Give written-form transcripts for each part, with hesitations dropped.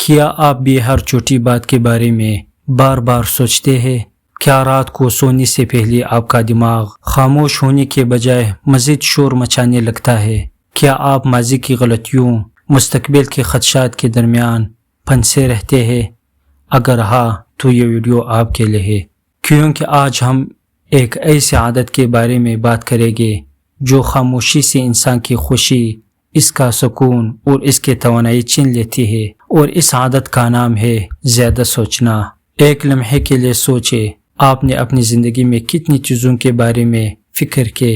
کیا آپ بھی ہر چھوٹی بات کے بارے میں بار بار سوچتے ہیں؟ کیا رات کو سونے سے پہلے آپ کا دماغ خاموش ہونے کے بجائے مزید شور مچانے لگتا ہے؟ کیا آپ ماضی کی غلطیوں، مستقبل کے خدشات کے درمیان پھنسے رہتے ہیں؟ اگر ہاں تو یہ ویڈیو آپ کے لیے ہے، کیونکہ آج ہم ایک ایسی عادت کے بارے میں بات کریں گے جو خاموشی سے انسان کی خوشی، اس کا سکون اور اس کی توانائی چھین لیتی ہے، اور اس عادت کا نام ہے زیادہ سوچنا۔ ایک لمحے کے لیے سوچے، آپ نے اپنی زندگی میں کتنی چیزوں کے بارے میں فکر کی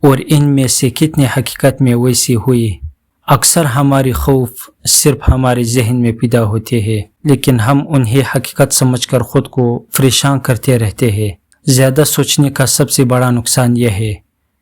اور ان میں سے کتنے حقیقت میں ویسی ہوئی؟ اکثر ہماری خوف صرف ہمارے ذہن میں پیدا ہوتے ہیں، لیکن ہم انہیں حقیقت سمجھ کر خود کو پریشان کرتے رہتے ہیں۔ زیادہ سوچنے کا سب سے بڑا نقصان یہ ہے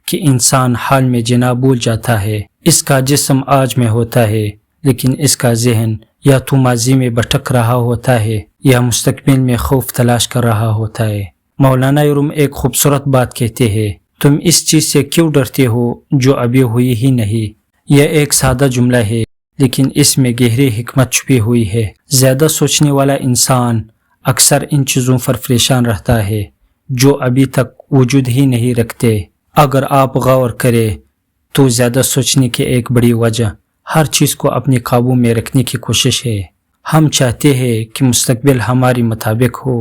کہ انسان حال میں جینا بھول جاتا ہے۔ اس کا جسم آج میں ہوتا ہے، لیکن اس کا ذہن یا تو ماضی میں بھٹک رہا ہوتا ہے یا مستقبل میں خوف تلاش کر رہا ہوتا ہے۔ مولانا روم ایک خوبصورت بات کہتے ہیں، تم اس چیز سے کیوں ڈرتے ہو جو ابھی ہوئی ہی نہیں؟ یہ ایک سادہ جملہ ہے، لیکن اس میں گہری حکمت چھپی ہوئی ہے۔ زیادہ سوچنے والا انسان اکثر ان چیزوں پر پریشان رہتا ہے جو ابھی تک وجود ہی نہیں رکھتے۔ اگر آپ غور کریں تو زیادہ سوچنے کی ایک بڑی وجہ ہر چیز کو اپنے قابو میں رکھنے کی کوشش ہے۔ ہم چاہتے ہیں کہ مستقبل ہماری مطابق ہو،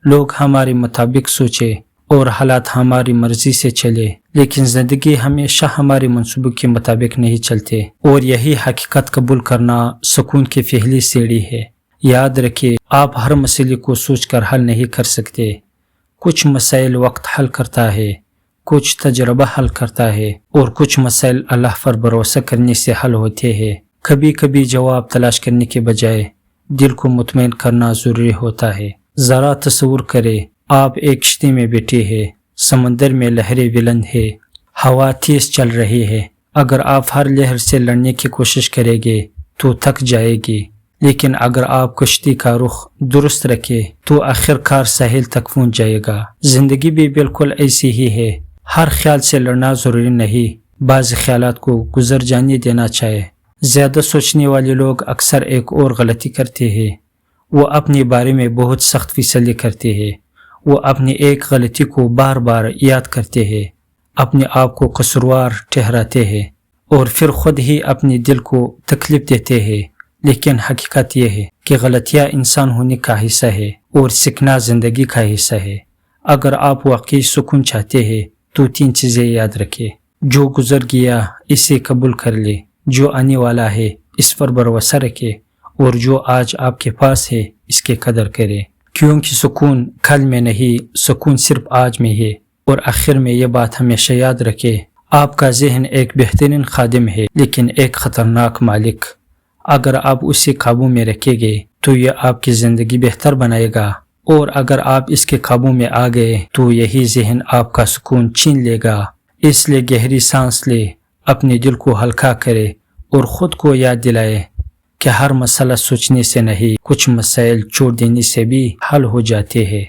لوگ ہمارے مطابق سوچے اور حالات ہماری مرضی سے چلے، لیکن زندگی ہمیشہ ہمارے منصوبوں کے مطابق نہیں چلتے، اور یہی حقیقت قبول کرنا سکون کی پہلی سیڑھی ہے۔ یاد رکھیں، آپ ہر مسئلے کو سوچ کر حل نہیں کر سکتے۔ کچھ مسائل وقت حل کرتا ہے، کچھ تجربہ حل کرتا ہے، اور کچھ مسائل اللہ پر بھروسہ کرنے سے حل ہوتے ہیں۔ کبھی کبھی جواب تلاش کرنے کے بجائے دل کو مطمئن کرنا ضروری ہوتا ہے۔ ذرا تصور کریں، آپ ایک کشتی میں بیٹھے ہیں، سمندر میں لہریں بلند ہیں، ہوا تیز چل رہی ہے۔ اگر آپ ہر لہر سے لڑنے کی کوشش کریں گے تو تھک جائے گی، لیکن اگر آپ کشتی کا رخ درست رکھیں تو آخر کار ساحل تک پہنچ جائے گا۔ زندگی بھی بالکل ایسی ہی ہے۔ ہر خیال سے لڑنا ضروری نہیں، بعض خیالات کو گزر جانے دینا چاہیے۔ زیادہ سوچنے والے لوگ اکثر ایک اور غلطی کرتے ہیں، وہ اپنے بارے میں بہت سخت فیصلے کرتے ہیں۔ وہ اپنی ایک غلطی کو بار بار یاد کرتے ہیں، اپنے آپ کو قصوروار ٹھہراتے ہیں، اور پھر خود ہی اپنے دل کو تکلیف دیتے ہیں۔ لیکن حقیقت یہ ہے کہ غلطیاں انسان ہونے کا حصہ ہے اور سیکھنا زندگی کا حصہ ہے۔ اگر آپ واقعی سکون چاہتے ہیں تو 3 چیزیں یاد رکھیں۔ جو گزر گیا اسے قبول کر لے، جو آنے والا ہے اس پر بھروسہ رکھے، اور جو آج آپ کے پاس ہے اس کی قدر کرے، کیونکہ سکون کل میں نہیں، سکون صرف آج میں ہے۔ اور آخر میں یہ بات ہمیشہ یاد رکھے، آپ کا ذہن ایک بہترین خادم ہے لیکن ایک خطرناک مالک۔ اگر آپ اسے قابو میں رکھیں گے تو یہ آپ کی زندگی بہتر بنائے گا، اور اگر آپ اس کے قابو میں آ گئے تو یہی ذہن آپ کا سکون چھین لے گا۔ اس لیے گہری سانس لے، اپنے دل کو ہلکا کرے اور خود کو یاد دلائے کہ ہر مسئلہ سوچنے سے نہیں، کچھ مسائل چھوڑ دینے سے بھی حل ہو جاتے ہیں۔